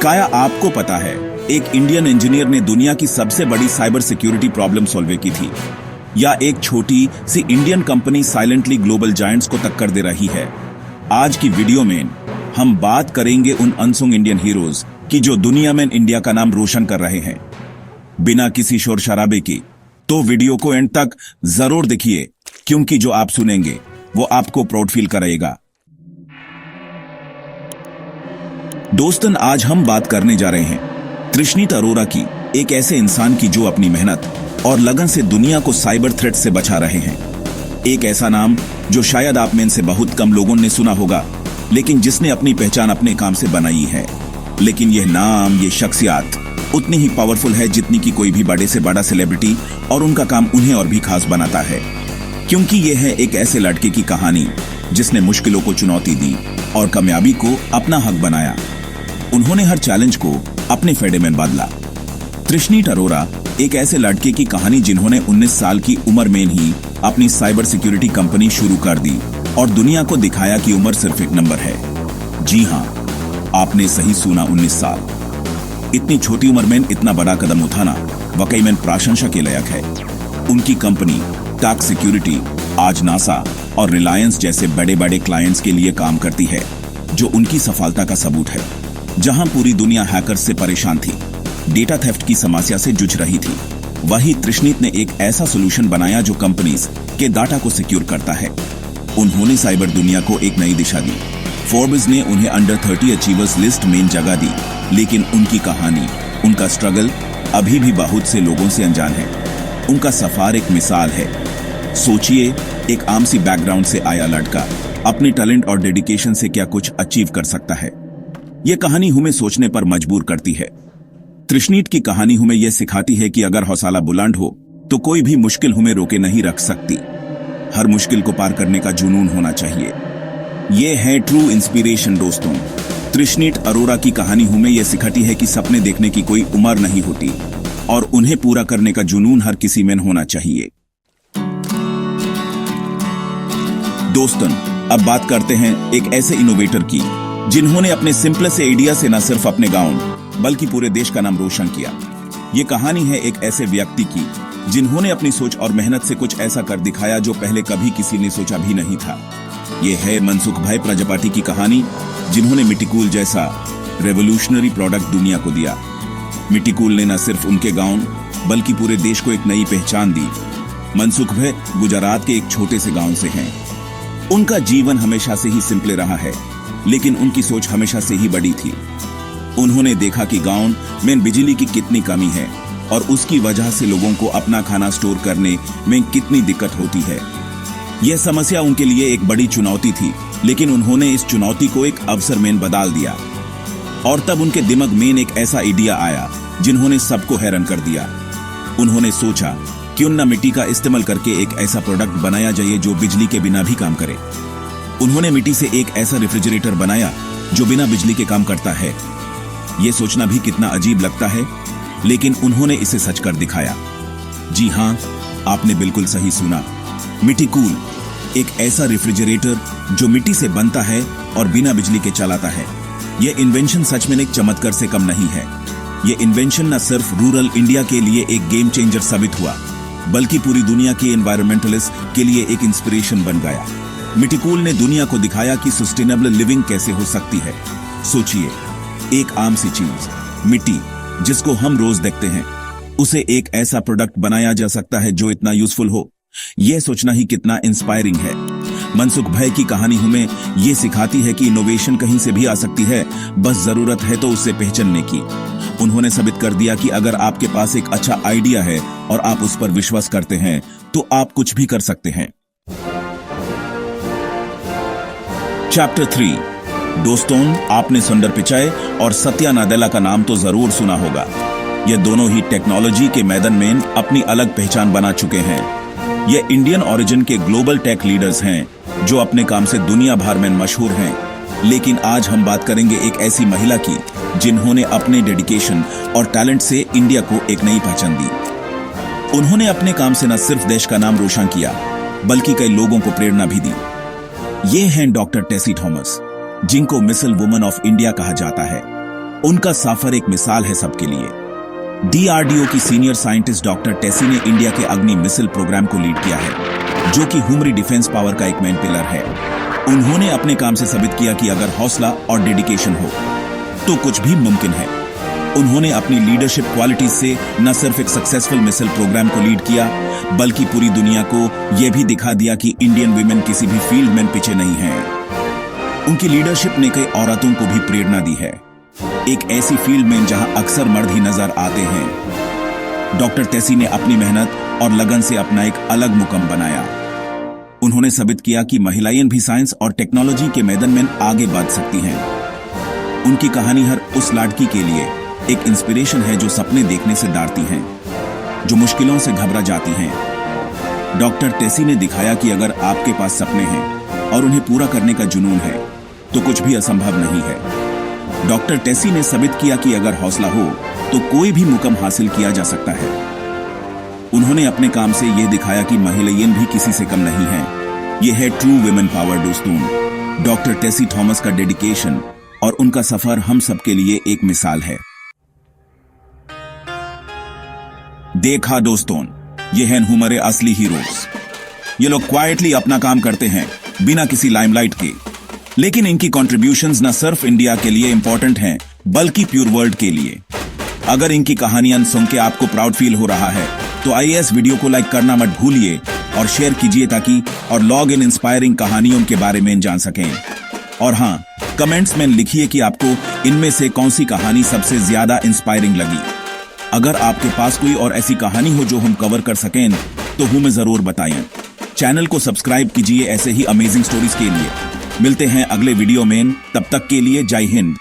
क्या आपको पता है, एक इंडियन इंजीनियर ने दुनिया की सबसे बड़ी साइबर सिक्योरिटी प्रॉब्लम सॉल्व की थी, या एक छोटी सी Indian company silently global giants को टक्कर दे रही है। आज की वीडियो में हम बात करेंगे उन अनसंग इंडियन हीरोज की जो दुनिया में इंडिया का नाम रोशन कर रहे हैं बिना किसी शोर शराबे की। तो वीडियो को एंड तक जरूर देखिए, क्योंकि जो आप सुनेंगे वो आपको प्राउड फील कराएगा। दोस्तन, आज हम बात करने जा रहे हैं तृष्णीत अरोरा की, एक ऐसे इंसान की जो अपनी मेहनत और लगन से दुनिया को साइबर थ्रेट से बचा रहे हैं। एक ऐसा नाम जो शायद आप में से बहुत कम लोगों ने सुना होगा, लेकिन जिसने अपनी पहचान अपने काम से बनाई है। लेकिन यह नाम, ये शख्सियत उतनी ही पावरफुल है जितनी कि कोई भी बड़े से बड़ा सेलिब्रिटी, और उनका काम उन्हें और भी खास बनाता है, क्योंकि यह है एक ऐसे लड़के की कहानी जिसने मुश्किलों को चुनौती दी और कामयाबी को अपना हक बनाया। उन्होंने हर चैलेंज को अपने फायदे में बदला। तृष्णीत अरोरा एक ऐसे लड़के की कहानी जिन्होंने 19 साल की उम्र में ही अपनी साइबर सिक्योरिटी कंपनी शुरू कर दी और दुनिया को दिखाया कि उम्र सिर्फ एक नंबर है। जी हां, आपने सही सुना, 19 साल। इतनी छोटी उम्र में इतना बड़ा कदम उठाना वाकई में प्रशंसा के लायक है। उनकी कंपनी टाक सिक्योरिटी आज नासा और रिलायंस जैसे बड़े बड़े क्लाइंट्स के लिए काम करती है, जो उनकी सफलता का सबूत है। जहां पूरी दुनिया हैकर्स से परेशान थी, डेटा थेफ्ट की समस्या से जूझ रही थी, वहीं तृष्णीत ने एक ऐसा सोल्यूशन बनाया जो कंपनीज के डाटा को सिक्योर करता है। उन्होंने साइबर दुनिया को एक नई दिशा दी। फोर्ब्स ने उन्हें अंडर 30 अचीवर्स लिस्ट में जगह दी, लेकिन उनकी कहानी, उनका स्ट्रगल अभी भी बहुत से लोगों से अनजान है। उनका सफर एक मिसाल है। सोचिए, एक आम सी बैकग्राउंड से आया लड़का अपने टैलेंट और डेडिकेशन से क्या कुछ अचीव कर सकता है। यह कहानी हमें सोचने पर मजबूर करती है। तृष्णीत की कहानी हमें यह सिखाती है कि अगर हौसला बुलंद हो तो कोई भी मुश्किल हमें रोके नहीं रख सकती। हर मुश्किल को पार करने का जुनून होना चाहिए। यह है ट्रू इंस्पिरेशन। दोस्तों, तृष्णीत अरोरा की कहानी हमें यह सिखाती है कि सपने देखने की कोई उम्र नहीं होती और उन्हें पूरा करने का जुनून हर किसी में होना चाहिए। दोस्तों, अब बात करते हैं एक ऐसे इनोवेटर की जिन्होंने अपने सिंपल से आइडिया से न सिर्फ अपने गांव बल्कि पूरे देश का नाम रोशन किया। ये कहानी है एक ऐसे व्यक्ति की जिन्होंने अपनी सोच और मेहनत से कुछ ऐसा कर दिखाया जो पहले कभी किसी ने सोचा भी नहीं था। ये है मनसुख भाई प्रजापति की कहानी, जिन्होंने मिट्टीकूल जैसा रेवोल्यूशनरी प्रोडक्ट दुनिया को दिया। मिट्टीकूल ने न सिर्फ उनके गांव बल्कि पूरे देश को एक नई पहचान दी। मनसुख भाई गुजरात के एक छोटे से गांव से हैं। उनका जीवन हमेशा से ही सिंपल रहा है, लेकिन उनकी सोच हमेशा से ही बड़ी थी। उन्होंने देखा कि गांव में बिजली की कितनी कमी है और उसकी वजह से लोगों को अपना खाना स्टोर करने में कितनी दिक्कत होती है। यह समस्या उनके लिए एक बड़ी चुनौती थी, लेकिन उन्होंने इस चुनौती को एक अवसर में बदल दिया। और तब उनके दिमाग में एक ऐसा आइडिया आया जिन्होंने सबको हैरान कर दिया। उन्होंने सोचा, क्यों न मिट्टी का इस्तेमाल करके एक ऐसा प्रोडक्ट बनाया जाए जो बिजली के बिना भी काम करे। उन्होंने मिट्टी से एक ऐसा रेफ्रिजरेटर बनाया जो बिना बिजली के काम करता है। यह सोचना भी कितना अजीब लगता है, लेकिन उन्होंने इसे सच कर दिखाया। जी हां, आपने बिल्कुल सही सुना। मिट्टीकूल, एक ऐसा रेफ्रिजरेटर जो मिट्टी से बनता है और बिना बिजली के चलाता है। यह इन्वेंशन सच में एक चमत्कार से कम नहीं है। यह इन्वेंशन न सिर्फ रूरल इंडिया के लिए एक गेम चेंजर साबित हुआ, बल्कि पूरी दुनिया के एनवायरमेंटलिस्ट के लिए एक इंस्पिरेशन बन गया। मिट्टीकूल ने दुनिया को दिखाया कि सस्टेनेबल लिविंग कैसे हो सकती है। सोचिए, एक आम सी चीज मिट्टी जिसको हम रोज देखते हैं, उसे एक ऐसा प्रोडक्ट बनाया जा सकता है जो इतना यूजफुल हो। यह सोचना ही कितना इंस्पायरिंग है। मनसुख भाई की कहानी हमें यह सिखाती है कि इनोवेशन कहीं से भी आ सकती है, बस जरूरत है तो उसे पहचानने की। उन्होंने साबित कर दिया कि अगर आपके पास एक अच्छा आइडिया है और आप उस पर विश्वास करते हैं तो आप कुछ भी कर सकते हैं। चैप्टर 3। दोस्तों, आपने सुंदर पिचाई और सत्या नादेला का नाम तो जरूर सुना होगा। ये दोनों ही टेक्नोलॉजी के मैदान में अपनी अलग पहचान बना चुके हैं। ये इंडियन ओरिजिन के ग्लोबल टेक लीडर्स हैं जो अपने काम से दुनिया भर में मशहूर हैं। लेकिन आज हम बात करेंगे एक ऐसी महिला की जिन्होंने अपने डेडिकेशन और टैलेंट से इंडिया को एक नई पहचान दी। उन्होंने अपने काम से न सिर्फ देश का नाम रोशन किया, बल्कि कई लोगों को प्रेरणा भी दी। ये हैं डॉक्टर टेसी थॉमस, जिनको मिसाइल वुमन ऑफ इंडिया कहा जाता है। उनका सफर एक मिसाल है सबके लिए। डीआरडीओ की सीनियर साइंटिस्ट डॉक्टर टेसी ने इंडिया के अग्नि मिसाइल प्रोग्राम को लीड किया है, जो कि ह्यूमरी डिफेंस पावर का एक मेन पिलर है। उन्होंने अपने काम से साबित किया कि अगर हौसला और डेडिकेशन हो तो कुछ भी मुमकिन है। उन्होंने अपनी लीडरशिप क्वालिटीज से न सिर्फ एक सक्सेसफुल मिसाइल प्रोग्राम को लीड किया, बल्कि पूरी दुनिया को यह भी दिखा दिया कि इंडियन वुमेन किसी भी फील्ड में पीछे नहीं हैं। उनकी लीडरशिप ने कई औरतों को भी प्रेरणा दी है, एक ऐसी फील्ड में जहां अक्सर मर्द ही नजर आते हैं। डॉक्टर टेसी ने अपनी मेहनत और लगन से अपना एक अलग मुकाम बनाया। उन्होंने साबित किया कि महिलाएं भी साइंस और टेक्नोलॉजी के मैदान में आगे बढ़ सकती हैं। उनकी कहानी हर उस लड़की के लिए एक इंस्पिरेशन है जो सपने देखने से डरती हैं, जो मुश्किलों से घबरा जाती हैं। डॉक्टर टेसी ने दिखाया कि अगर आपके पास सपने हैं और उन्हें पूरा करने का जुनून है तो कुछ भी असंभव नहीं है। डॉक्टर टेसी ने साबित किया कि अगर हौसला हो तो कोई भी मुकाम हासिल किया जा सकता है। उन्होंने अपने काम से यह दिखाया कि महिलाएं भी किसी से कम नहीं हैं। यह है ट्रू वुमेन पावर दोस्तों। डॉक्टर टेसी थॉमस का डेडिकेशन और उनका सफर हम सबके लिए एक मिसाल है। देखा दोस्तों, ये हैं हमारे असली हीरोज। ये लोग क्वाइटली अपना काम करते हैं बिना किसी लाइमलाइट के, लेकिन इनकी कॉन्ट्रीब्यूशंस न सिर्फ इंडिया के लिए इंपॉर्टेंट हैं बल्कि प्योर वर्ल्ड के लिए। अगर इनकी कहानियां सुन के आपको प्राउड फील हो रहा है तो आइए इस वीडियो को लाइक करना मत भूलिए और शेयर कीजिए ताकि और लॉग इन इंस्पायरिंग कहानियों के बारे में जान सकें। और हाँ, कमेंट्स में लिखिए कि आपको इनमें से कौन सी कहानी सबसे ज्यादा इंस्पायरिंग लगी। अगर आपके पास कोई और ऐसी कहानी हो जो हम कवर कर सकें तो हमें जरूर बताएं। चैनल को सब्सक्राइब कीजिए ऐसे ही अमेजिंग स्टोरीज के लिए। मिलते हैं अगले वीडियो में, तब तक के लिए जय हिंद।